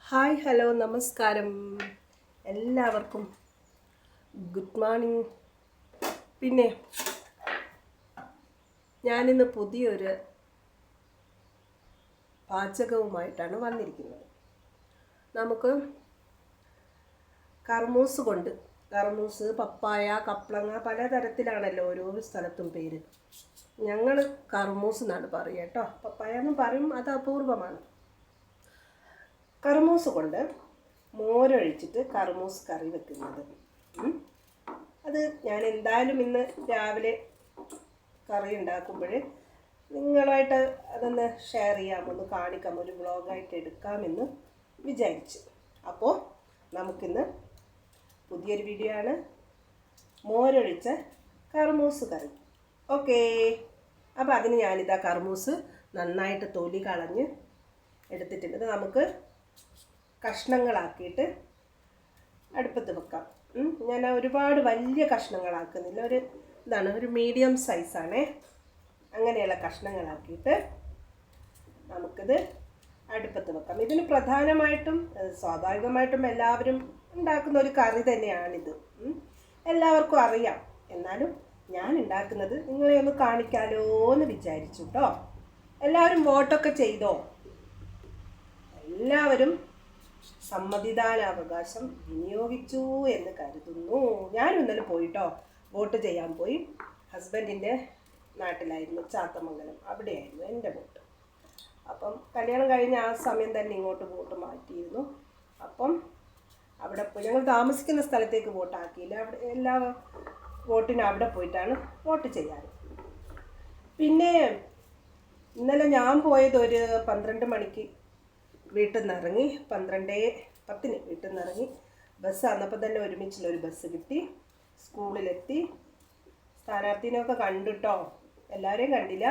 Hi hello നമസ്കാരം എല്ലാവർക്കും good morning. പിന്നെ ഞാനിന്ന് പുതിയൊരു പാചകവുമായിട്ടാണ് വന്നിരിക്കുന്നത്. നമുക്ക് കർമൂസ്, പപ്പായ, കപ്ലങ്ങ പലതരത്തിലാണല്ലോ ഓരോ സ്ഥലത്തും പേര്. ഞങ്ങൾ കർമൂസ് എന്നാണ് പറയുക കേട്ടോ. പപ്പായ എന്നും പറയും, അത് അപൂർവമാണ്. കർമൂസ് കൊണ്ട് മോരൊഴിച്ചിട്ട് കർമൂസ് കറി വെക്കുന്നത്. അത് ഞാൻ എന്തായാലും ഇന്ന് രാവിലെ കറി ഉണ്ടാക്കുമ്പോൾ നിങ്ങളുമായിട്ട് അതൊന്ന് ഷെയർ ചെയ്യാം, ഒന്ന് കാണിക്കാം, ഒരു വ്ളോഗായിട്ട് എടുക്കാമെന്ന് വിചാരിച്ചു. അപ്പോൾ നമുക്കിന്ന് പുതിയൊരു വീഡിയോ ആണ്, മോരൊഴിച്ച കർമൂസ് കറി. ഓക്കേ, അപ്പോൾ അതിന് ഞാനിതാ കർമൂസ് നന്നായിട്ട് തൊലി കളഞ്ഞ് എടുത്തിട്ടുണ്ട്. ഇത് നമുക്ക് കഷ്ണങ്ങളാക്കിയിട്ട് അടുപ്പത്ത് വെക്കാം. ഞാൻ ഒരുപാട് വലിയ കഷ്ണങ്ങളാക്കുന്നില്ല, ഒരു മീഡിയം സൈസാണേ. അങ്ങനെയുള്ള കഷ്ണങ്ങളാക്കിയിട്ട് നമുക്കിത് അടുപ്പത്ത് വെക്കാം. ഇതിന് പ്രധാനമായിട്ടും സ്വാഭാവികമായിട്ടും എല്ലാവരും ഉണ്ടാക്കുന്ന ഒരു കറി തന്നെയാണിത്. എല്ലാവർക്കും അറിയാം. എന്നാലും ഞാൻ ഉണ്ടാക്കുന്നത് നിങ്ങളെ ഒന്ന് കാണിക്കാലോ എന്ന് വിചാരിച്ചു കേട്ടോ. എല്ലാവരും വോട്ടൊക്കെ ചെയ്തോ? എല്ലാവരും സമ്മതിദാനാവകാശം വിനിയോഗിച്ചു എന്ന് കരുതുന്നു. ഞാനും ഇന്നലെ പോയിട്ടോ, വോട്ട് ചെയ്യാൻ പോയി. ഹസ്ബൻഡിൻ്റെ നാട്ടിലായിരുന്നു, ചാത്തമംഗലം, അവിടെയായിരുന്നു എൻ്റെ വോട്ട്. അപ്പം കല്യാണം കഴിഞ്ഞ ആ സമയം തന്നെ ഇങ്ങോട്ട് വോട്ട് മാറ്റിയിരുന്നു. അപ്പം അവിടെ പോയി, ഞങ്ങൾ താമസിക്കുന്ന സ്ഥലത്തേക്ക് വോട്ടാക്കിയില്ല, അവിടെ എല്ലാ വോട്ടിനും അവിടെ പോയിട്ടാണ് വോട്ട് ചെയ്യാറ്. പിന്നെ ഇന്നലെ ഞാൻ പോയത് ഒരു 12 മണിക്ക് വീട്ടിൽ നിന്ന് ഇറങ്ങി, 12:10 വീട്ടിൽ നിന്ന് ഇറങ്ങി. ബസ് അന്നപ്പോൾ തന്നെ ഒരുമിച്ചുള്ളൊരു ബസ് കിട്ടി. സ്കൂളിലെത്തി. സ്ഥാനാർത്ഥിനെയൊക്കെ കണ്ടിട്ടോ, എല്ലാവരെയും കണ്ടില്ല.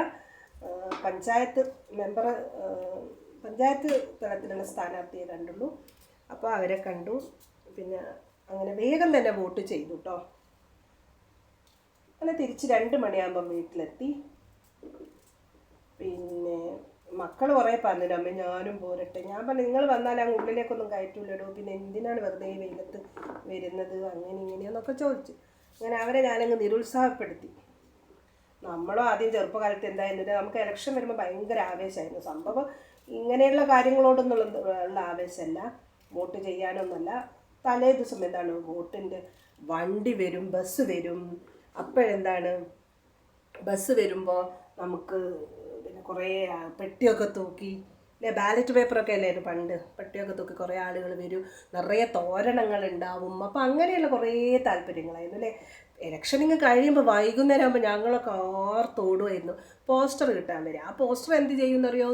പഞ്ചായത്ത് തലത്തിലുള്ള സ്ഥാനാർത്ഥിയെ കണ്ടുള്ളൂ. അപ്പോൾ അവരെ കണ്ടു. പിന്നെ അങ്ങനെ വേഗം തന്നെ വോട്ട് ചെയ്തു കേട്ടോ. അങ്ങനെ തിരിച്ച് 2 മണിയാകുമ്പം വീട്ടിലെത്തി. പിന്നെ മക്കൾ കുറേ പറഞ്ഞില്ല, അമ്മ ഞാനും പോരട്ടെ. ഞാൻ പറഞ്ഞു, നിങ്ങൾ വന്നാൽ അങ്ങ് ഉള്ളിലേക്കൊന്നും കയറ്റില്ലടോ, പിന്നെ എന്തിനാണ് വെറുതെ വെയിലത്ത് വരുന്നത്, അങ്ങനെ ഇങ്ങനെയെന്നൊക്കെ ചോദിച്ചു. അങ്ങനെ അവരെ ഞാനങ്ങ് നിരുത്സാഹപ്പെടുത്തി. നമ്മളോ ആദ്യം ചെറുപ്പകാലത്ത് എന്തായിരുന്നില്ല, നമുക്ക് ഇലക്ഷൻ വരുമ്പോൾ ഭയങ്കര ആവേശമായിരുന്നു. സംഭവം ഇങ്ങനെയുള്ള കാര്യങ്ങളോടൊന്നുള്ള ആവേശമല്ല, വോട്ട് ചെയ്യാനൊന്നുമല്ല. തലേ ദിവസം എന്താണ്, വോട്ടിൻ്റെ വണ്ടി വരും, ബസ് വരും. അപ്പോഴെന്താണ്, ബസ് വരുമ്പോൾ നമുക്ക് പിന്നെ കുറേ പെട്ടിയൊക്കെ തൂക്കി, ബാലറ്റ് പേപ്പറൊക്കെ അല്ലായിരുന്നു പണ്ട്, പെട്ടിയൊക്കെ തൂക്കി കുറേ ആളുകൾ വരും, നിറയെ തോരണങ്ങളുണ്ടാവും. അപ്പോൾ അങ്ങനെയുള്ള കുറേ താല്പര്യങ്ങളായിരുന്നു അല്ലേ. ഇലക്ഷനിങ് കഴിയുമ്പോൾ വൈകുന്നേരം ആകുമ്പോൾ ഞങ്ങളൊക്കെ ആർത്തോടുമായിരുന്നു പോസ്റ്റർ കിട്ടാൻ വരിക. ആ പോസ്റ്റർ എന്ത് ചെയ്യുമെന്നറിയോ,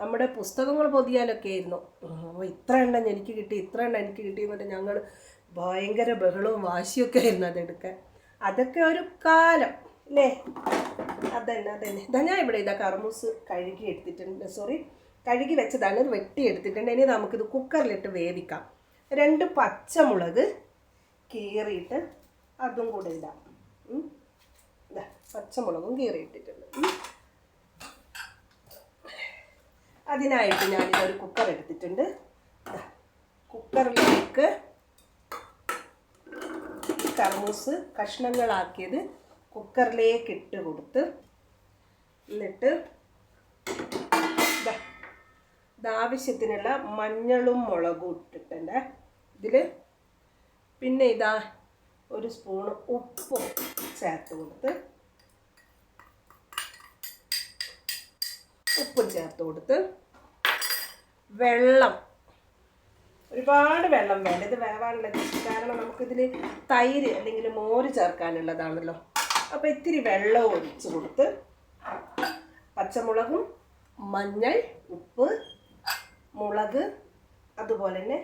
നമ്മുടെ പുസ്തകങ്ങൾ പൊതിയാനൊക്കെ ആയിരുന്നു. ഇത്ര എണ്ണം എനിക്ക് കിട്ടി, ഇത്ര എണ്ണം എനിക്ക് കിട്ടി എന്നിട്ട് ഞങ്ങൾ ഭയങ്കര ബഹളവും വാശിയൊക്കെ ആയിരുന്നു അതെടുക്കാൻ. അതൊക്കെ ഒരു കാലം അല്ലേ. അതന്നെ. ഇതാ ഞാൻ ഇവിടെ കർമൂസ് കഴുകി വെച്ചതാണ്, വെട്ടി എടുത്തിട്ടുണ്ട്. ഇനി നമുക്കിത് കുക്കറിലിട്ട് വേവിക്കാം. 2 പച്ചമുളക് കീറിയിട്ട് അതും കൂടെ ഇടാം. പച്ചമുളകും കീറിയിട്ടിട്ടുണ്ട്. അതിനായിട്ട് ഞാനിതൊരു കുക്കർ എടുത്തിട്ടുണ്ട്. കുക്കറിലേക്ക് കർമൂസ് കഷ്ണങ്ങളാക്കിയത് കുക്കറിലേക്ക് ഇട്ട് കൊടുത്ത്, എന്നിട്ട് ഇതാവശ്യത്തിനുള്ള മഞ്ഞളും മുളകും ഇട്ടിട്ടുണ്ട് ഇതിൽ. പിന്നെ ഇതാ ഒരു സ്പൂണ് ഉപ്പും ചേർത്ത് കൊടുത്ത്, വെള്ളം, ഒരുപാട് വെള്ളം വേണ്ട, ഇത് വേവാനുള്ളത്. കാരണം നമുക്കിതിൽ തൈര് അല്ലെങ്കിൽ മോര് ചേർക്കാനുള്ളതാണല്ലോ. അപ്പോൾ ഇത്തിരി വെള്ളം ഒഴിച്ച് കൊടുത്ത്, പച്ചമുളകും മഞ്ഞൾ, ഉപ്പ്, മുളക് അതുപോലെ തന്നെ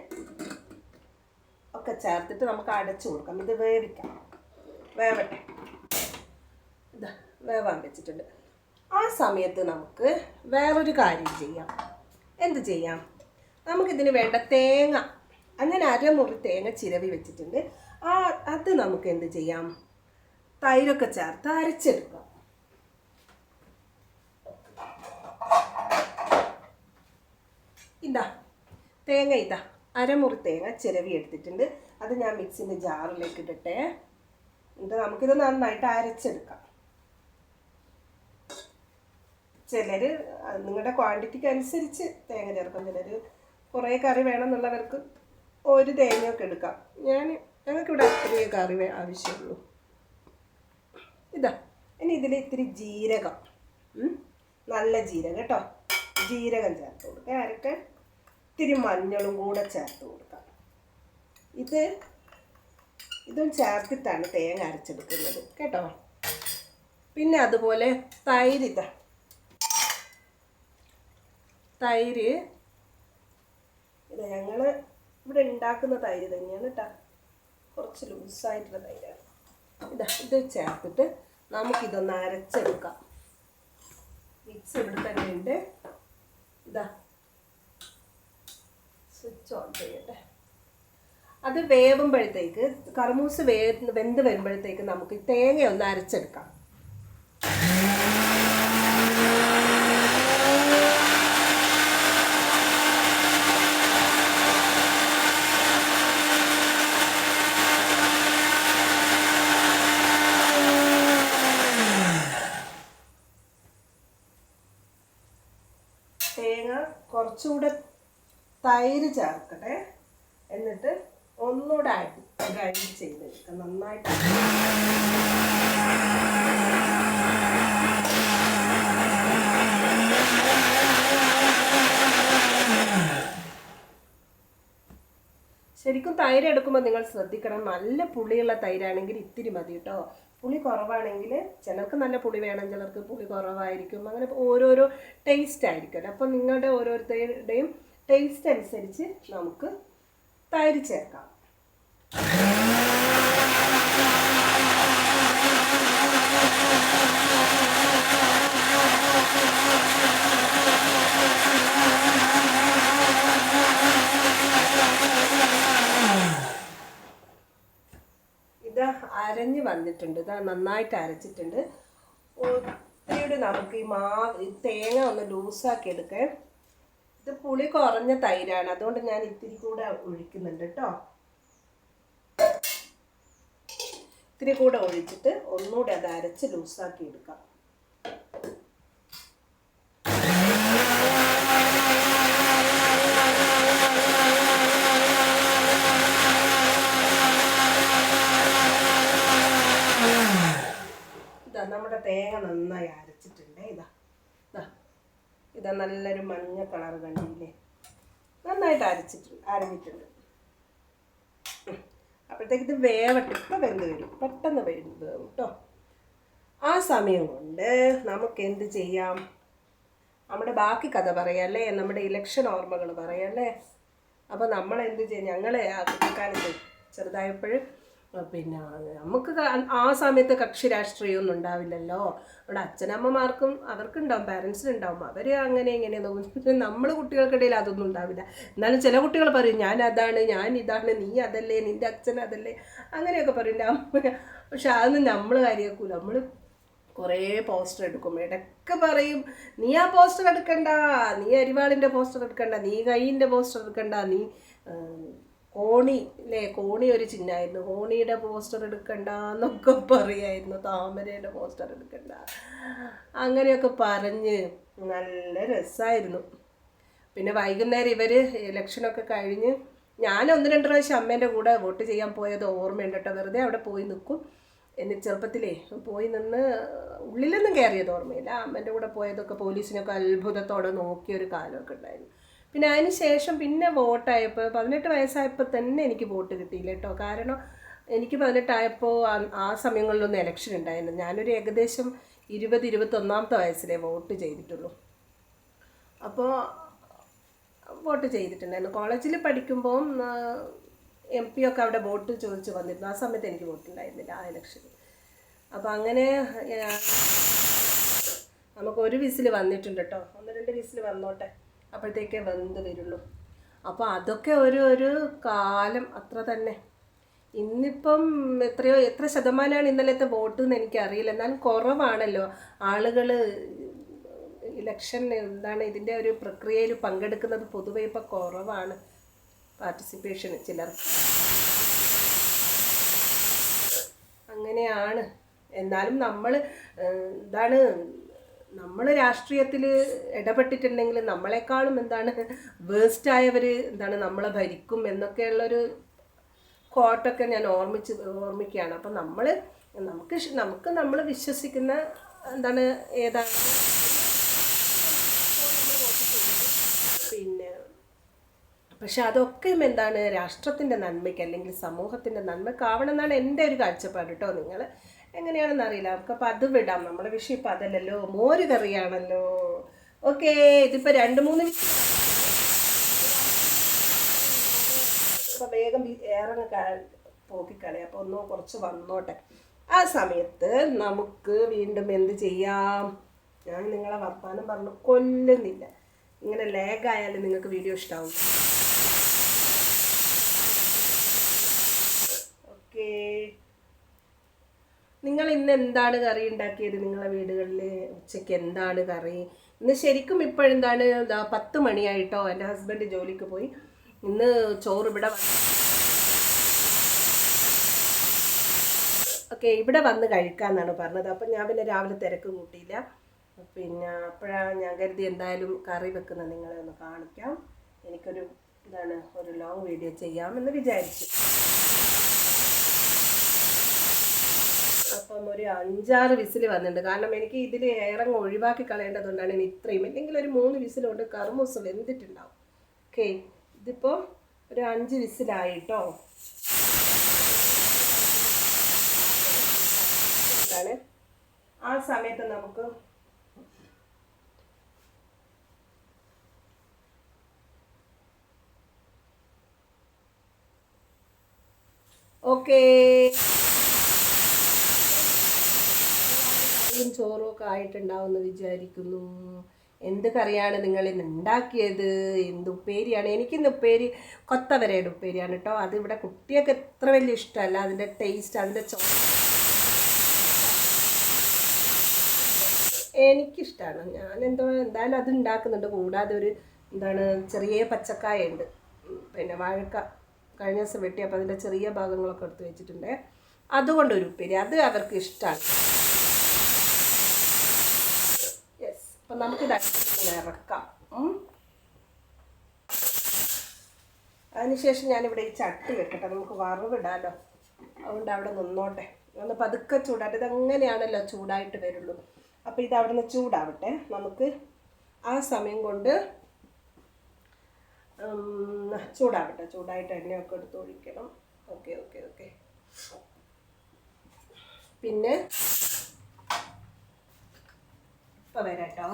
ഒക്കെ ചേർത്തിട്ട് നമുക്ക് അടച്ചു കൊടുക്കാം. ഇത് വേവട്ടെ. ഇതാ വേവാൻ വെച്ചിട്ടുണ്ട്. ആ സമയത്ത് നമുക്ക് വേറൊരു കാര്യം ചെയ്യാം. എന്ത് ചെയ്യാം, നമുക്കിതിന് വേണ്ട തേങ്ങ, അങ്ങനെ അരമുറി തേങ്ങ ചിരവി വെച്ചിട്ടുണ്ട്. അത് നമുക്ക് എന്ത് ചെയ്യാം, തൈരൊക്കെ ചേർത്ത് അരച്ചെടുക്കാം. ഇതാ തേങ്ങ ഇതാ അരമുറി തേങ്ങ ചിരവി എടുത്തിട്ടുണ്ട്. അത് ഞാൻ മിക്സിൻ്റെ ജാറിലേക്ക് ഇട്ടിട്ടെ. എന്നിട്ട് നമുക്കിത് നന്നായിട്ട് അരച്ചെടുക്കാം. ചിലർ നിങ്ങളുടെ ക്വാണ്ടിറ്റിക്ക് അനുസരിച്ച് തേങ്ങ ചേർക്കും. ചിലർ കുറേ കറി വേണമെന്നുള്ളവർക്ക് ഒരു തേങ്ങയൊക്കെ എടുക്കാം. ഞങ്ങൾക്കിവിടെ അത്രയേ കറി ആവശ്യമുള്ളൂ. ഇതാ ഇനി ഇതിൽ ഇത്തിരി ജീരകം, നല്ല ജീരകം കേട്ടോ, ജീരകം ചേർത്ത് കൊടുക്കുക. അരക്കാൻ ഇത്തിരി മഞ്ഞളും കൂടെ ചേർത്ത് കൊടുക്കാം. ഇതും ചേർത്തിട്ടാണ് തേങ്ങ അരച്ചെടുക്കുന്നത് കേട്ടോ. പിന്നെ അതുപോലെ തൈര് തൈര് ഇത് ഞങ്ങൾ ഇവിടെ ഉണ്ടാക്കുന്ന തൈര് തന്നെയാണ് കേട്ടോ. കുറച്ച് ലൂസായിട്ടുള്ള തൈരാണ്. ഇത് ചേർത്തിട്ട് നമുക്കിതൊന്ന് അരച്ചെടുക്കാം. മിക്സ് ഇവിടെ തന്നെ ഉണ്ട്. സ്വിച്ച് ഓൺ ചെയ്യട്ടെ. അത് വേവുമ്പോഴത്തേക്ക് കർമൂസ് വെന്ത് വരുമ്പോഴത്തേക്ക് നമുക്ക് തേങ്ങ ഒന്ന് അരച്ചെടുക്കാം. തേങ്ങ കുറച്ചുകൂടെ തൈര് ചേർക്കട്ടെ. എന്നിട്ട് ഒന്നുകൂടെ ഗ്രൈൻഡ് ചെയ്തെടുക്കാം നന്നായിട്ട്. ശരിക്കും തൈര് എടുക്കുമ്പോൾ നിങ്ങൾ ശ്രദ്ധിക്കണം. നല്ല പുളിയുള്ള തൈരാണെങ്കിൽ ഇത്തിരി മതി കേട്ടോ. പുളി കുറവാണെങ്കിൽ ചിലർക്ക് നല്ല പുളി വേണം, ചിലർക്ക് പുളി കുറവായിരിക്കും. അങ്ങനെ ഓരോരോ ടേസ്റ്റ് ആയിരിക്കുമല്ലോ. അപ്പോൾ നിങ്ങളുടെ ഓരോരുത്തരുടെയും ടേസ്റ്റ് അനുസരിച്ച് നമുക്ക് തൈര് ചേർക്കാം. ഇത് അരഞ്ഞ് വന്നിട്ടുണ്ട്. ഇത് നന്നായിട്ട് അരച്ചിട്ടുണ്ട്. ഒത്തിരി നമുക്ക് ഈ തേങ്ങ ഒന്ന് ലൂസാക്കി എടുക്കാൻ. ഇത് പുളി കുറഞ്ഞ തൈരാണ്, അതുകൊണ്ട് ഞാൻ ഇത്തിരി കൂടെ ഒഴിക്കുന്നുണ്ട് കേട്ടോ. ഇത്തിരി കൂടെ ഒഴിച്ചിട്ട് ഒന്നുകൂടെ അത് അരച്ച് ലൂസാക്കി എടുക്കാം. നമ്മുടെ തേങ്ങ നന്നായി അരച്ചിട്ടുണ്ട്. ഇതാ നല്ലൊരു മഞ്ഞ കളർ കണ്ടില്ലേ, നന്നായിട്ട് അരഞ്ഞിട്ടുണ്ട്. അപ്പോഴത്തേക്ക് ഇത് വേവട്ടെ. ഇപ്പം വെന്ത് വരും, പെട്ടെന്ന് വേവും കേട്ടോ. ആ സമയം കൊണ്ട് നമുക്ക് എന്ത് ചെയ്യാം, നമ്മുടെ ബാക്കി കഥ പറയാല്ലേ, നമ്മുടെ ഇലക്ഷൻ ഓർമ്മകൾ പറയാല്ലേ. അപ്പോൾ നമ്മൾ എന്ത് ചെയ്യും, ഞങ്ങൾ ആ കുട്ടിക്കാലത്ത് ചെറുതായപ്പോൾ പിന്നെ നമുക്ക് ആ സമയത്ത് കക്ഷി രാഷ്ട്രീയമൊന്നും ഉണ്ടാവില്ലല്ലോ. അവിടെ അച്ഛനമ്മമാർക്കും അവർക്കുണ്ടാവും, പാരൻസിനുണ്ടാവും, അവർ അങ്ങനെ ഇങ്ങനെ തോന്നുന്നു. നമ്മൾ കുട്ടികൾക്കിടയിൽ അതൊന്നും ഉണ്ടാവില്ല. എന്നാലും ചില കുട്ടികൾ പറയും ഞാൻ അതാണ്, ഞാൻ ഇതാണ്, നീ അതല്ലേ, നിൻ്റെ അച്ഛൻ അതല്ലേ, അങ്ങനെയൊക്കെ പറയും. പക്ഷെ അതൊന്നും നമ്മൾ കാര്യമാക്കൂല. നമ്മൾ കുറേ പോസ്റ്റർ എടുക്കും. ഇടയ്ക്ക് പറയും നീ ആ പോസ്റ്റർ എടുക്കണ്ട, നീ അരിവാളിൻ്റെ പോസ്റ്റർ എടുക്കണ്ട, നീ കൈയിൻ്റെ പോസ്റ്റർ എടുക്കണ്ട, നീ കോണി ഒരു ചിഹ്നമായിരുന്നു, കോണിയുടെ പോസ്റ്റർ എടുക്കണ്ട എന്നൊക്കെ പറയായിരുന്നു, താമരയുടെ പോസ്റ്റർ എടുക്കണ്ട, അങ്ങനെയൊക്കെ പറഞ്ഞ് നല്ല രസമായിരുന്നു. പിന്നെ വൈകുന്നേരം ഇവർ ഇലക്ഷനൊക്കെ കഴിഞ്ഞ് ഞാൻ 1-2 പ്രാവശ്യം അമ്മേൻ്റെ കൂടെ വോട്ട് ചെയ്യാൻ പോയത് ഓർമ്മയുണ്ട് കേട്ടോ. വെറുതെ അവിടെ പോയി നിൽക്കും. എന്നിട്ട് ചെറുപ്പത്തിലേ പോയി നിന്ന് ഉള്ളിലൊന്നും കയറിയത് ഓർമ്മയില്ല. അമ്മേൻ്റെ കൂടെ പോയതൊക്കെ പോലീസിനൊക്കെ അത്ഭുതത്തോടെ നോക്കിയൊരു കാലമൊക്കെ ഉണ്ടായിരുന്നു. പിന്നെ അതിന് ശേഷം പിന്നെ വോട്ടായപ്പോൾ 18 വയസ്സായപ്പോൾ തന്നെ എനിക്ക് വോട്ട് കിട്ടിയില്ല കേട്ടോ. കാരണം എനിക്ക് 18 ആയപ്പോൾ ആ സമയങ്ങളിലൊന്നും ഇലക്ഷൻ ഉണ്ടായിരുന്നു. ഞാനൊരു ഏകദേശം 20-21 വയസ്സിലേ വോട്ട് ചെയ്തിട്ടുള്ളൂ. അപ്പോൾ വോട്ട് ചെയ്തിട്ടുണ്ടായിരുന്നു. കോളേജിൽ പഠിക്കുമ്പോൾ MP ഒക്കെ അവിടെ വോട്ട് ചോദിച്ച് വന്നിരുന്നു. ആ സമയത്ത് എനിക്ക് വോട്ടുണ്ടായിരുന്നില്ല ആ ഇലക്ഷന്. അപ്പോൾ അങ്ങനെ നമുക്കൊരു വിസിൽ വന്നിട്ടുണ്ട് കേട്ടോ. 1-2 വിസിൽ വന്നോട്ടെ, അപ്പോഴത്തേക്കേ വെന്ത് വരുള്ളൂ. അപ്പോൾ അതൊക്കെ ഒരു കാലം അത്ര തന്നെ. ഇന്നിപ്പം എത്ര ശതമാനമാണ് ഇന്നലത്തെ വോട്ട് എന്ന് എനിക്കറിയില്ല. എന്നാലും കുറവാണല്ലോ ആളുകൾ ഇലക്ഷൻ ഇതിൻ്റെ ഒരു പ്രക്രിയയിൽ പങ്കെടുക്കുന്നത്. പൊതുവെ ഇപ്പം കുറവാണ്. പാർട്ടിസിപ്പേഷൻ ചിലർക്ക്. അങ്ങനെയാണ്. എന്നാലും നമ്മൾ രാഷ്ട്രീയത്തിൽ ഇടപെട്ടിട്ടുണ്ടെങ്കിൽ നമ്മളെക്കാളും വേസ്റ്റായവർ നമ്മളെ ഭരിക്കും എന്നൊക്കെയുള്ളൊരു കോട്ടൊക്കെ ഞാൻ ഓർമ്മിക്കുകയാണ്. അപ്പം നമുക്ക് നമ്മൾ വിശ്വസിക്കുന്ന ഏതാണ് പിന്നെ പക്ഷെ അതൊക്കെ രാഷ്ട്രത്തിൻ്റെ നന്മയ്ക്ക് അല്ലെങ്കിൽ സമൂഹത്തിൻ്റെ നന്മയ്ക്കാവണം എന്നാണ് എൻ്റെ ഒരു കാഴ്ചപ്പാട് കേട്ടോ. നിങ്ങൾ എങ്ങനെയാണെന്ന് അറിയില്ല. നമുക്കപ്പോൾ അത് വിടാം. നമ്മുടെ വിഷയം ഇപ്പം അതല്ലല്ലോ, മോര് കറിയാണല്ലോ. ഓക്കെ, ഇതിപ്പോൾ 2-3 അപ്പോൾ വേഗം പോക്കിക്കളയാം. അപ്പോൾ കുറച്ച് വന്നോട്ടെ. ആ സമയത്ത് നമുക്ക് വീണ്ടും എന്ത് ചെയ്യാം? ഞാൻ നിങ്ങളെ വർത്താനം പറഞ്ഞു കൊല്ലുന്നില്ല. ഇങ്ങനെ ലാഗായാലും നിങ്ങൾക്ക് വീഡിയോ ഇഷ്ടമാവും. ഓക്കെ, നിങ്ങൾ ഇന്ന് എന്താണ് കറി ഉണ്ടാക്കിയത്? നിങ്ങളെ വീടുകളിൽ ഉച്ചയ്ക്ക് എന്താണ് കറി? ഇന്ന് ശരിക്കും ഇപ്പോഴെന്താണ് 10 മണിയായിട്ടോ. എൻ്റെ ഹസ്ബൻഡ് ജോലിക്ക് പോയി. ഇന്ന് ചോറ് ഇവിടെ വന്ന് കഴിക്കാമെന്നാണ് പറഞ്ഞത്. അപ്പം ഞാൻ പിന്നെ രാവിലെ തിരക്ക് കൂട്ടിയില്ല. പിന്നെ അപ്പോഴാണ് ഞാൻ കരുതി എന്തായാലും കറി വെക്കുന്നത് നിങ്ങളെ ഒന്ന് കാണിക്കാം. എനിക്കൊരു ഒരു ലോങ് വീഡിയോ ചെയ്യാമെന്ന് വിചാരിച്ചു. അപ്പം ഒരു 5-6 വിസിൽ വന്നിട്ടുണ്ട്. കാരണം എനിക്ക് ഇതിൽ ഇറങ്ങി ഒഴിവാക്കി കളയേണ്ടതുകൊണ്ടാണ് ഇനി ഇത്രയും. അല്ലെങ്കിൽ ഒരു 3 വിസിലുകൊണ്ട് കർമൂസ വെന്തിട്ടുണ്ടാവും. ഓക്കെ, ഇതിപ്പോൾ ഒരു 5 വിസിലായിട്ടോ. ആ സമയത്ത് നമുക്ക് ഓക്കേ ചോറും ഒക്കെ ആയിട്ടുണ്ടാവുമെന്ന് വിചാരിക്കുന്നു. എന്ത് കറിയാണ് നിങ്ങൾ ഇന്ന് ഉണ്ടാക്കിയത്? എന്ത് ഉപ്പേരിയാണ്? എനിക്കിന്ന് ഉപ്പേരി കൊത്തവരയുടെ ഉപ്പേരിയാണ് കേട്ടോ. അതിവിടെ കുട്ടിയൊക്കെ എത്ര വലിയ ഇഷ്ടമല്ല. അതിൻ്റെ ടേസ്റ്റ്, അതിൻ്റെ എനിക്കിഷ്ടമാണ്. ഞാൻ എന്തായാലും അത് ഉണ്ടാക്കുന്നുണ്ട്. കൂടാതെ ഒരു ചെറിയ പച്ചക്കായ ഉണ്ട്, പിന്നെ വാഴക്ക കഴിഞ്ഞ ദിവസം വെട്ടിയപ്പോൾ അതിൻ്റെ ചെറിയ ഭാഗങ്ങളൊക്കെ എടുത്ത് വെച്ചിട്ടുണ്ട്. അതുകൊണ്ടൊരു ഉപ്പേരി, അത് അവർക്ക് ഇഷ്ടമാണ്. യെസ്, അപ്പം നമുക്കിത് ഇറക്കാം. അതിനുശേഷം ഞാനിവിടെ ഈ ചട്ടി വെക്കട്ടെ, നമുക്ക് വറവിടാമല്ലോ. അതുകൊണ്ട് അവിടെ നിന്നോട്ടെ, ഒന്ന് പതുക്കെ ചൂടാട്ടെ. ഇതങ്ങനെയാണല്ലോ ചൂടായിട്ട് വരുള്ളൂ. അപ്പോൾ ഇത് അവിടെ നിന്ന് ചൂടാവട്ടെ. നമുക്ക് ആ സമയം കൊണ്ട് ചൂടാവട്ടെ. ചൂടായിട്ട് എണ്ണയൊക്കെ എടുത്ത് ഒഴിക്കണം. Okay okay okay. പിന്നെ ഇപ്പം വരാട്ടോ.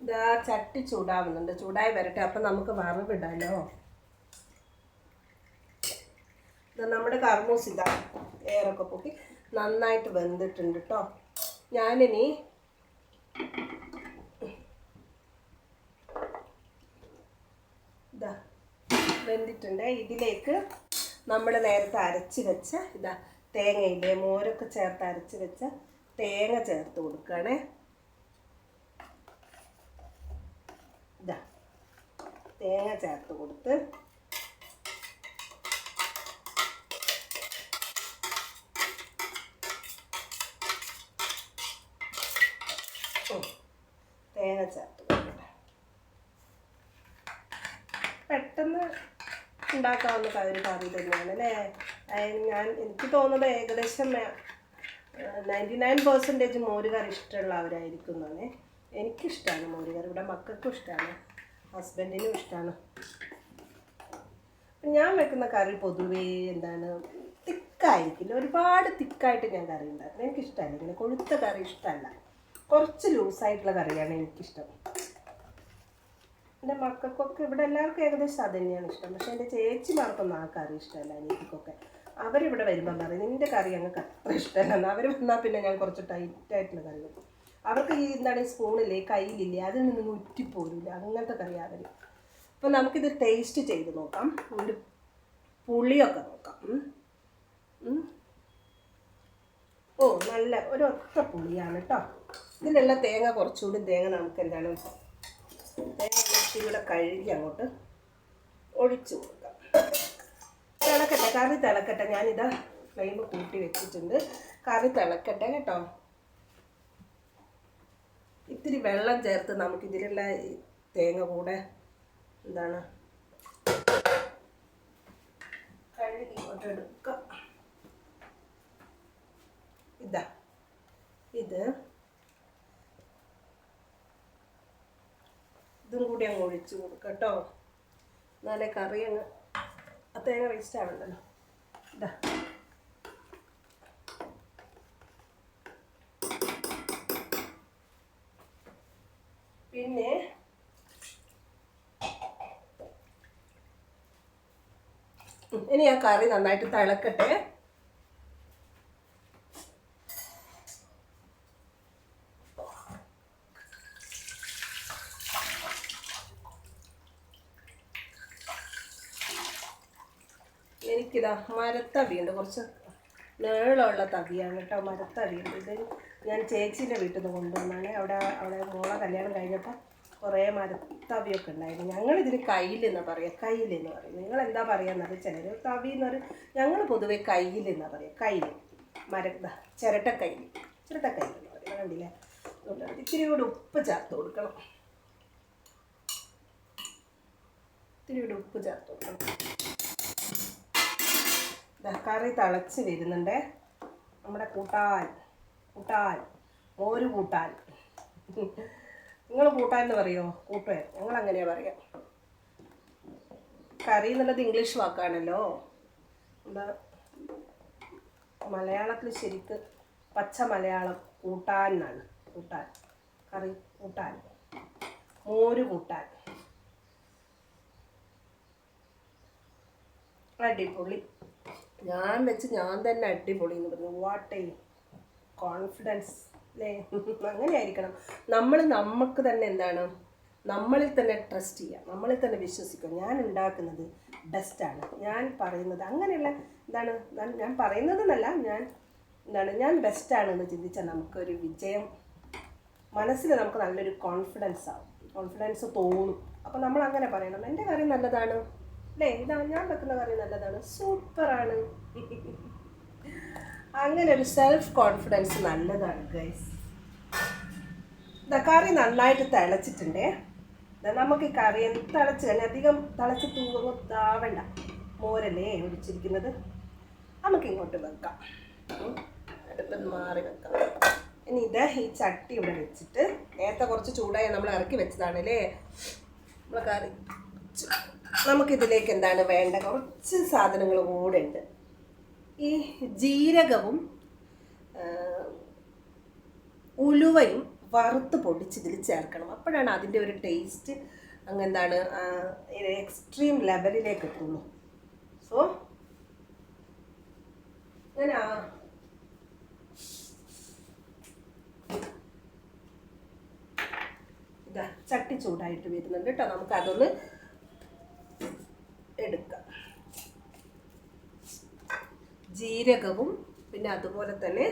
ഇതാ ചട്ടി ചൂടാവുന്നുണ്ട്. ചൂടായി വരട്ടെ. അപ്പം നമുക്ക് വറവിടാലോ. നമ്മുടെ കർമൂസ് ഇതാ ഏറൊക്കെ പൊക്കി നന്നായിട്ട് വെന്തിട്ടുണ്ട് കേട്ടോ. ഞാനിനി ഇതാ വെന്തിട്ടുണ്ട്. ഇതിലേക്ക് നമ്മൾ നേരത്തെ അരച്ച് വെച്ച തേങ്ങയില്ലേ, മോരൊക്കെ ചേർത്ത് അരച്ച് വെച്ച തേങ്ങ ചേർത്ത് കൊടുക്കുകയാണേ. തേങ്ങ ചേർത്ത് കൊടുത്ത് പെട്ടെന്ന് ഉണ്ടാക്കാവുന്ന ഒരു കറി തന്നെയാണ് അല്ലേ. എനിക്ക് തോന്നുന്നത് ഏകദേശം 99% മോര് കറി ഇഷ്ടമുള്ളവരായിരിക്കും തന്നെ. എനിക്കിഷ്ടമാണ് മോര് കറി. ഇവിടെ മക്കൾക്കും ഇഷ്ടമാണ്, ഹസ്ബൻഡിനും ഇഷ്ടമാണ്. ഞാൻ വെക്കുന്ന കറി പൊതുവേ തിക്കായിരിക്കില്ല. ഒരുപാട് തിക്കായിട്ട് ഞാൻ കറി ഉണ്ടാക്കുന്നത് എനിക്കിഷ്ടമല്ല. ഇങ്ങനെ കൊഴുത്ത കറി ഇഷ്ടമല്ല. കുറച്ച് ലൂസായിട്ടുള്ള കറിയാണ് എനിക്കിഷ്ടം. എൻ്റെ മക്കൾക്കൊക്കെ ഇവിടെ എല്ലാവർക്കും ഏകദേശം അത് തന്നെയാണ് ഇഷ്ടം. പക്ഷേ എൻ്റെ ചേച്ചിമാർക്കൊന്നും ആ കറി ഇഷ്ടമല്ല. എനിക്കൊക്കെ അവരിവിടെ വരുമ്പം പറയും നിൻ്റെ കറി ഞങ്ങൾക്ക് അത്ര ഇഷ്ടമല്ല. അവർ വന്നാൽ പിന്നെ ഞാൻ കുറച്ച് ടൈറ്റായിട്ടുള്ള കറി വെക്കും. അവർക്ക് ഈ എന്താണ് സ്പൂണില്ലേ കയ്യിലില്ലേ അതിൽ നിന്ന് ഉറ്റിപ്പോരില്ല, അങ്ങനത്തെ കറി അവർ. അപ്പോൾ നമുക്കിത് ടേസ്റ്റ് ചെയ്ത് നോക്കാം. ഒരു പുളിയൊക്കെ നോക്കാം. ഓ നല്ല ഒരു ഒറ്റ പുളിയാണ് കേട്ടോ. ഇതിലുള്ള തേങ്ങ കുറച്ചുകൂടി തേങ്ങ നമുക്ക് എന്താണ് തേങ്ങ കുറച്ചുകൂടെ കഴുകി അങ്ങോട്ട് ഒഴിച്ചു കൊടുക്കാം. തിളക്കട്ടെ, കറി തിളക്കട്ടെ. ഞാനിതാ ഫ്ലെയിം കൂട്ടി വെച്ചിട്ടുണ്ട്. കറി തിളക്കട്ടെ കേട്ടോ. ഇത്തിരി വെള്ളം ചേർത്ത് നമുക്കിതിലുള്ള തേങ്ങ കൂടെ എന്താണ് കഴുകി ഇങ്ങോട്ട് എടുക്കാം. ഇതും കൂടി അങ്ങ് ഒഴിച്ച് കൊടുക്കാം കേട്ടോ. എന്നാലേ കറി അങ്ങ് തേങ്ങ വേസ്റ്റ് ആവണ്ടല്ലോ. പിന്നെ ഇനി ആ കറി നന്നായിട്ട് തിളക്കട്ടെ. എനിക്കിതാ മരത്തവിയുണ്ട്, കുറച്ച് നീളമുള്ള തവിയാണ് കേട്ടോ. മരത്തവിയുണ്ട്. ഇത് ഞാൻ ചേച്ചീൻ്റെ വീട്ടിൽ നിന്ന് കൊണ്ടുവന്നാണ്. അവിടെ മോളെ കല്യാണം കഴിഞ്ഞപ്പോൾ കുറേ മരത്തവിയൊക്കെ ഉണ്ടായിരുന്നു. ഞങ്ങളിതിന് കയ്യിലെന്നാണ് പറയുക, കയ്യിലെന്ന് പറയും. നിങ്ങളെന്താ പറയുന്നത്? ചിലർ തവി എന്ന് പറയും, ഞങ്ങൾ പൊതുവെ കയ്യിലെന്നാണ് പറയുക. കയ്യിൽ ചിരട്ടക്കയ്യിൽ എന്ന് പറയുന്നത് കണ്ടില്ലേ. ഇത്തിരി കൂടി ഉപ്പ് ചേർത്ത് കൊടുക്കണം. കറി തിളച്ച് വരുന്നുണ്ടേ. നമ്മുടെ കൂട്ടാൻ മോര് കൂട്ടാൻ. നിങ്ങൾ കൂട്ടാൻ എന്ന് പറയുമോ? കൂട്ടുകാർ ഞങ്ങൾ അങ്ങനെയാണ് പറയാം. കറി എന്നുള്ളത് ഇംഗ്ലീഷ് വാക്കാണല്ലോ. എന്താ മലയാളത്തിൽ ശരിക്ക് പച്ച മലയാളം കൂട്ടാൻ എന്നാണ്. കൂട്ടാൻ, കറി കൂട്ടാൻ, മോര് കൂട്ടാൻ. അടിപൊളി. ഞാൻ തന്നെ അടിപൊളി എന്ന് പറഞ്ഞു. വാട്ട് എ കോൺഫിഡൻസ് അല്ലേ? അങ്ങനെ ആയിരിക്കണം നമ്മൾ. നമുക്ക് തന്നെ എന്താണ്, നമ്മളിൽ തന്നെ ട്രസ്റ്റ് ചെയ്യുക, നമ്മളിൽ തന്നെ വിശ്വസിക്കുക. ഞാൻ ഉണ്ടാക്കുന്നത് ബെസ്റ്റാണ്, ഞാൻ പറയുന്നത് അങ്ങനെയുള്ള എന്താണ് ഞാൻ പറയുന്നതെന്നല്ല, ഞാൻ ബെസ്റ്റാണെന്ന് ചിന്തിച്ചാൽ നമുക്കൊരു വിജയം മനസ്സിൽ നമുക്ക് നല്ലൊരു കോൺഫിഡൻസ് തോന്നും. അപ്പോൾ നമ്മൾ അങ്ങനെ പറയണം, എൻ്റെ കറി നല്ലതാണ് അല്ലേ, ഞാൻ വെക്കുന്ന കറി നല്ലതാണ്, സൂപ്പറാണ്. അങ്ങനെ ഒരു സെൽഫ് കോൺഫിഡൻസ് നല്ലതാണ് ഗൈസ്. കറി നന്നായിട്ട് തിളച്ചിട്ടുണ്ടേ. നമുക്ക് ഈ കറി തിളച്ച് കഴിഞ്ഞാൽ അധികം തിളച്ച് താവണ്ട. മോരല്ലേ ഒഴിച്ചിരിക്കുന്നത്. നമുക്കിങ്ങോട്ട് വെക്കാം, അടുപ്പിൽ മാറി വെക്കാം. ഇനി ഈ ചട്ടി ഇവിടെ വെച്ചിട്ട്, നേരത്തെ കുറച്ച് ചൂടായി നമ്മൾ ഇറക്കി വെച്ചതാണല്ലേ നമ്മളെ കറി. നമുക്കിതിലേക്ക് എന്താണ് വേണ്ട, കുറച്ച് സാധനങ്ങൾ കൂടെ ഉണ്ട്. ഈ ജീരകവും ഉലുവയും വറുത്ത് പൊടിച്ച് ഇതിൽ ചേർക്കണം. അപ്പോഴാണ് അതിൻ്റെ ഒരു ടേസ്റ്റ് അങ്ങെന്താണ് എക്സ്ട്രീം ലെവലിലേക്ക് എത്തുള്ളൂ. സോ ഞാൻ ചട്ടി ചൂടായിട്ട് വരുന്നുണ്ട് കേട്ടോ. നമുക്കതൊന്ന് എടുക്കാം. ജീരകവും പിന്നെ അതുപോലെ തന്നെ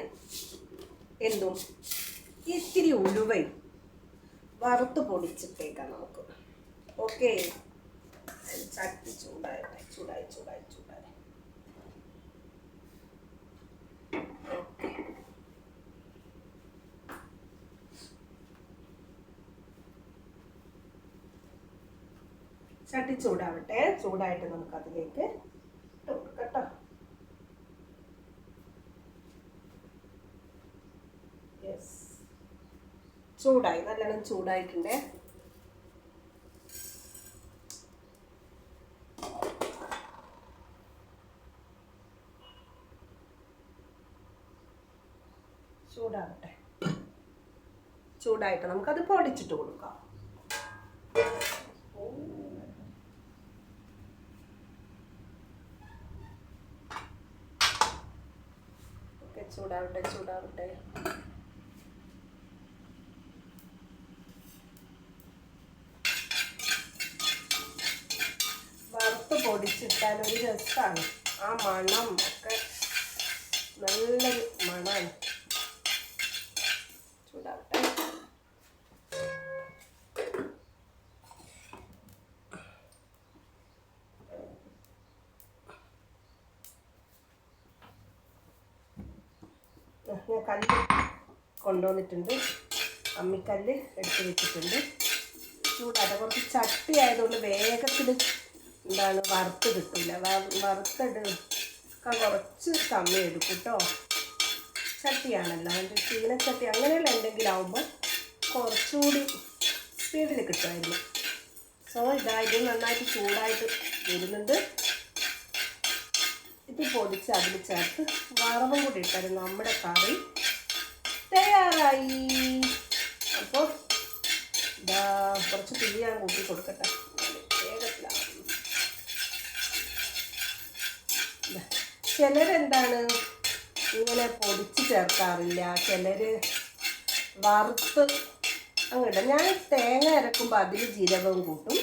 ഇത്തിരി ഉലുവയും വറുത്ത് പൊടിച്ചിട്ടേക്കാം നമുക്ക്. ഓക്കെ, ചട്ടി ചൂടായി. ചട്ടി ചൂടാവട്ടെ. ചൂടായിട്ട് നമുക്കതിലേക്ക് കേട്ടോ. യെസ്, ചൂടായി, നല്ലോണം ചൂടായിട്ടുണ്ടേ. ചൂടായിട്ട് നമുക്കത് പൊടിച്ചിട്ട് കൊടുക്കാം. ചൂടാവട്ടെ. പൊടിച്ചിട്ടാൽ ഒരു രസമാണ്. ആ മണം ഒക്കെ നല്ലൊരു മണമാണ്. ചൂടാവട്ടെ. ഞാൻ കല്ല് കൊണ്ടുവന്നിട്ടുണ്ട്, അമ്മിക്കല്ല് എടുത്ത് വെച്ചിട്ടുണ്ട്. ചൂടാട്ടെ. കുറച്ച് ചട്ടി ആയതുകൊണ്ട് വേഗത്തിൽ എന്താണ് വറുത്ത് കിട്ടില്ല. വറുത്തെടുക്കാൻ കുറച്ച് സമയം എടുക്കും കേട്ടോ. ചട്ടിയാണല്ലോ, അതിൻ്റെ ചീനച്ചട്ടി അങ്ങനെയുള്ള എന്തെങ്കിലാവുമ്പോൾ കുറച്ചുകൂടി സ്പീഡിൽ കിട്ടുമായിരുന്നു. സോ ഇത് നന്നായിട്ട് ചൂടായിട്ട് വരുന്നുണ്ട്. ഇത് പൊടിച്ച് അതിൽ ചേർത്ത് വറവും കൂടി ഇട്ടാൽ നമ്മുടെ കറി തയ്യാറായി. അപ്പോൾ ഇതാ കുറച്ച് തീ ഞാൻ കൂട്ടി കൊടുക്കട്ടെ, വേഗത്തിലാവും. ചിലരെന്താണ് ഇങ്ങനെ പൊടിച്ച് ചേർക്കാറില്ല, ചിലർ വറുത്ത് അങ്ങോട്ട്. ഞാൻ തേങ്ങ അരക്കുമ്പോൾ അതിൽ ജീരകവും കൂട്ടും.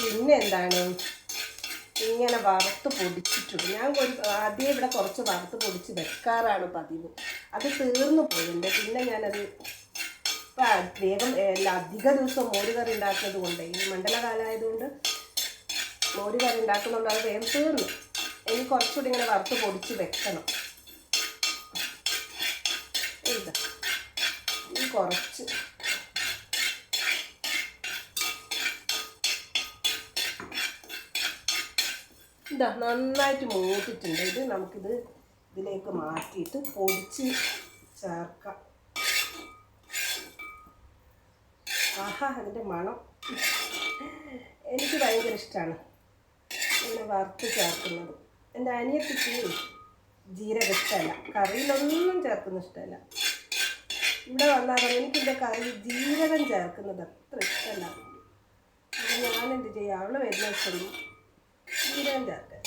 പിന്നെ എന്താണ് ഇങ്ങനെ വറുത്ത് പൊടിച്ചിട്ടുണ്ട്. ഞാൻ ആദ്യം ഇവിടെ കുറച്ച് വറുത്ത് പൊടിച്ച് വെക്കാറാണ് പതിവ്. അത് തീർന്നു പോയിട്ടുണ്ട്. പിന്നെ ഞാനത് വേഗം അധിക ദിവസം മോരുകറി ഉണ്ടാക്കുന്നത് കൊണ്ട്, ഈ മണ്ഡലകാലമായതുകൊണ്ട് മോരുകറി ഉണ്ടാക്കുന്നുണ്ട്, അത് വേഗം തീർന്നു. എനിക്ക് കുറച്ചുകൂടി ഇങ്ങനെ വറുത്ത് പൊടിച്ച് വെക്കണം. ഈ കുറച്ച് ഇതാ നന്നായിട്ട് മൂത്തിട്ടുണ്ട്. ഇത് നമുക്കിത് ഇതിലേക്ക് മാറ്റിയിട്ട് പൊടിച്ച് ചേർക്കാം. ആഹാ, അതിൻ്റെ മണം എനിക്ക് ഭയങ്കര ഇഷ്ടമാണ് ഇങ്ങനെ വറുത്ത് ചേർക്കുന്നത്. എൻ്റെ അനിയത്തിക്ക് ജീരകം ഇഷ്ടമല്ല, കറിയിലൊന്നും ചേർക്കുന്ന ഇഷ്ടമല്ല. ഇവിടെ വന്നാൽ എനിക്കെൻ്റെ കറി ജീരകം ചേർക്കുന്നത് അത്ര ഇഷ്ടമല്ല. അപ്പോൾ ഞാനെന്ത് ചെയ്യാം, അവൾ വരുന്ന ദിവസം ജീരകം ചേർക്കാൻ.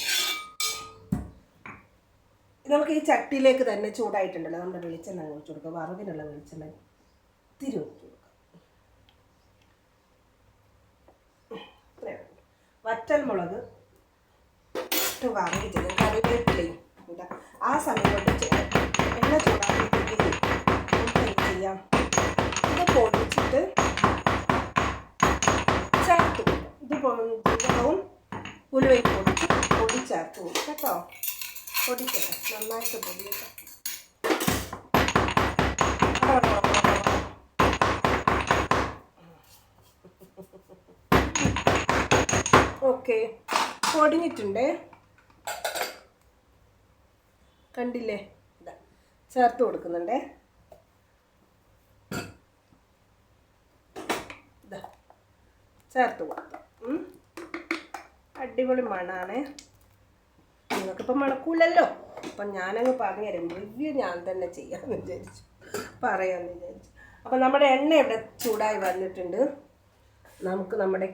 നമുക്ക് ഈ ചട്ടിയിലേക്ക് തന്നെ ചൂടായിട്ടുണ്ടല്ലോ, നമ്മുടെ വെളിച്ചെണ്ണ ഒഴിച്ചു കൊടുക്കുക. വറവിനുള്ള വെളിച്ചെണ്ണ ഇത്തിരി ഒഴിച്ചു കൊടുക്കുക. വറ്റൽ മുളക് ഇട്ട് വറവ് ചെയ്ത് കറിവേപ്പിലയും എന്താ ആ സമയം കൊണ്ട് എണ്ണ ചൂടാക്കിയിട്ട് നമുക്ക് എന്ത് ചെയ്യാം, ഇത് പൊടിച്ചിട്ട് ചേർത്ത് കൊടുക്കും. ഇത് ജീരകവും ഉലുവയും പൊടി ചേർത്ത് കൊടുക്കും കേട്ടോ. പൊടിക്കട്ടെ, നന്നായിട്ട് പൊടിയട്ടെ. ഓക്കെ, പൊടിഞ്ഞിട്ടുണ്ടേ, കണ്ടില്ലേ? ഇതാ ചേർത്ത് കൊടുക്കുന്നുണ്ടേ. ഇതാ ചേർത്ത് കൊടുത്തു. അടിപൊളി മണാണേ. നിങ്ങൾക്കിപ്പോൾ മണക്കൂലല്ലോ, അപ്പം ഞാനങ്ങ് പറഞ്ഞുതരാം. റിവ്യൂ ഞാൻ തന്നെ ചെയ്യാമെന്ന് വിചാരിച്ചു, പറയാമെന്ന് വിചാരിച്ചു. അപ്പം നമ്മുടെ എണ്ണ ഇവിടെ ചൂടായി വന്നിട്ടുണ്ട്. നമുക്ക് നമ്മുടെ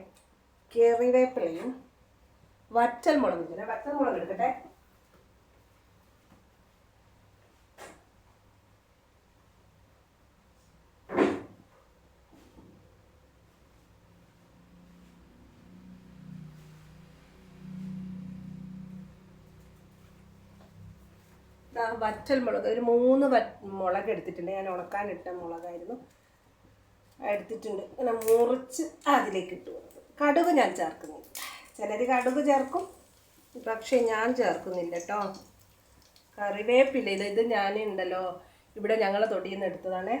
കറിവേപ്പിലയും വറ്റൽ മുളകും ഇങ്ങനെ വറ്റൽ മുളക് എടുക്കട്ടെ. വറ്റൽ മുളക് ഒരു 3 മുളക് എടുത്തിട്ടുണ്ട്. ഞാൻ ഉണക്കാനിട്ട മുളകായിരുന്നു, എടുത്തിട്ടുണ്ട്. ഇങ്ങനെ മുറിച്ച് അതിലേക്ക് ഇട്ട് കൊടുക്കും. കടുക് ഞാൻ ചേർക്കുന്നില്ല. ചിലർ കടുക് ചേർക്കും, പക്ഷേ ഞാൻ ചേർക്കുന്നില്ല കേട്ടോ. കറിവേപ്പില ഇത് ഞാനുണ്ടല്ലോ ഇവിടെ ഞങ്ങളെ തൊടിയിൽ നിന്ന് എടുത്തതാണേ.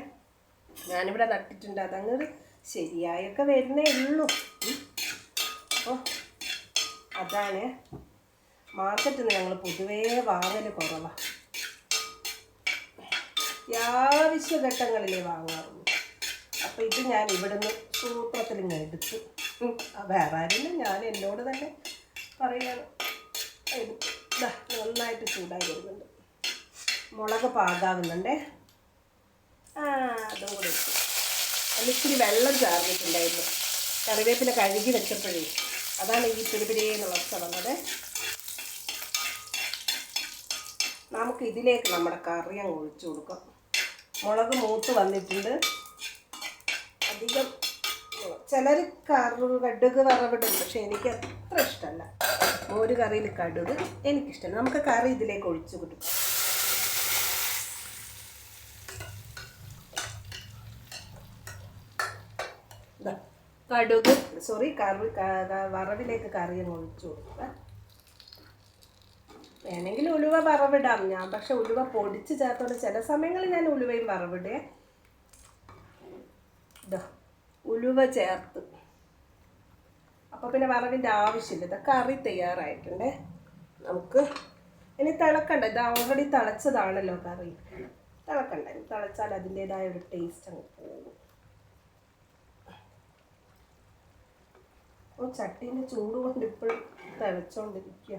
ഞാനിവിടെ നട്ടിട്ടുണ്ട്. അതങ്ങ് ശരിയായൊക്കെ വരുന്നേ ഉള്ളൂ. അപ്പോൾ അതാണ് മാർക്കറ്റിൽ നിന്ന് ഞങ്ങൾ പൊതുവേ വാങ്ങൽ കുറവാണ്. അത്യാവശ്യ ഘട്ടങ്ങളിലേ വാങ്ങാറുള്ളൂ. അപ്പോൾ ഇത് ഞാൻ ഇവിടെ നിന്ന് സൂത്രത്തിൽ ഇങ്ങനെ എടുത്തു. വേറെ ആരും ഞാൻ എന്നോട് തന്നെ പറയാണ്. നന്നായിട്ട് ചൂടായി വരുന്നുണ്ട്. മുളക് പാകാവുന്നുണ്ടേ. അതും കൂടെ ഇട്ടു. അതിലിച്ചിരി വെള്ളം ചേർന്നിട്ടുണ്ടായിരുന്നു. കറിവേപ്പില കഴുകി വെച്ചപ്പോഴേ അതാണ് ഈ പിടിപിടിയെന്നുള്ള അവസ്ഥ വന്നത്. നമുക്ക് ഇതിലേക്ക് നമ്മുടെ കറി അങ്ങ് ഒഴിച്ചു കൊടുക്കാം. മുളക് മൂത്ത് വന്നിട്ടുണ്ട്. അധികം ചിലർ കടുക് വറവിടും, പക്ഷെ എനിക്ക് അത്ര ഇഷ്ടമല്ല. മോര് കറിയിൽ കടുക് എനിക്കിഷ്ടമാണ്. നമുക്ക് കറി ഇതിലേക്ക് ഒഴിച്ച് കൊടുക്കാം. കടുക് വറവിലേക്ക് കറി അങ്ങ് ഒഴിച്ചു കൊടുക്കുക. വേണമെങ്കിൽ ഉലുവ വറവിടാം. ഞാൻ പക്ഷെ ഉലുവ പൊടിച്ച് ചേർത്തോണ്ട് ചില സമയങ്ങളിൽ ഞാൻ ഉലുവയും വറവിടേ. ഉലുവ ചേർത്ത് അപ്പോൾ പിന്നെ വറവിൻ്റെ ആവശ്യമില്ല. ഇത് കറി തയ്യാറായിട്ടുണ്ടേ. നമുക്ക് ഇനി തിളക്കണ്ട. ഇത് ഓൾറെഡി തിളച്ചതാണല്ലോ കറി. തിളക്കണ്ട. ഇനി തിളച്ചാൽ അതിൻ്റേതായ ഒരു ടേസ്റ്റ് അങ്ങ് പോകും. ചട്ടീൻ്റെ ചൂട് കൊണ്ട് ഇപ്പോഴും തിളച്ചോണ്ടിരിക്കുക.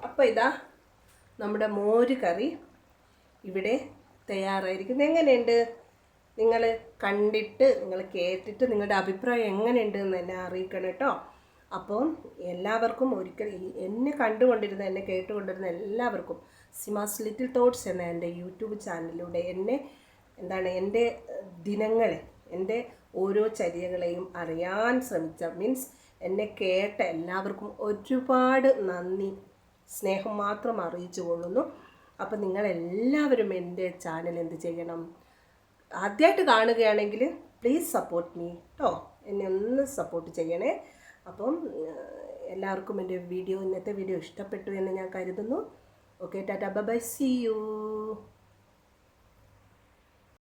അപ്പോൾ ഇതാ നമ്മുടെ മോര് കറി ഇവിടെ തയ്യാറായിരിക്കുന്നത്. എങ്ങനെയുണ്ട്? നിങ്ങൾ കണ്ടിട്ട്, നിങ്ങൾ കേട്ടിട്ട് നിങ്ങളുടെ അഭിപ്രായം എങ്ങനെയുണ്ട് എന്ന് എന്നെ അറിയിക്കണം കേട്ടോ. അപ്പം എല്ലാവർക്കും ഒരിക്കൽ എന്നെ കണ്ടുകൊണ്ടിരുന്ന, എന്നെ കേട്ടുകൊണ്ടിരുന്ന എല്ലാവർക്കും സിമാസ് ലിറ്റിൽ തോട്ട്സ് എന്ന എൻ്റെ യൂട്യൂബ് ചാനലിലൂടെ എൻ്റെ ദിനങ്ങളെ, എൻ്റെ ഓരോ ചര്യകളെയും അറിയാൻ ശ്രമിച്ച എന്നെ കേട്ട എല്ലാവർക്കും ഒരുപാട് നന്ദി, സ്നേഹം മാത്രം അറിയിച്ചു കൊള്ളുന്നു. അപ്പം നിങ്ങളെല്ലാവരും എൻ്റെ ചാനൽ എന്ത് ചെയ്യണം? ആദ്യമായിട്ട് കാണുകയാണെങ്കിൽ പ്ലീസ് സപ്പോർട്ട് മീ കേട്ടോ. എന്നെ ഒന്ന് സപ്പോർട്ട് ചെയ്യണേ. അപ്പം എല്ലാവർക്കും എൻ്റെ ഇന്നത്തെ വീഡിയോ ഇഷ്ടപ്പെട്ടു എന്ന് ഞാൻ കരുതുന്നു. Okay, tata, bye, see U.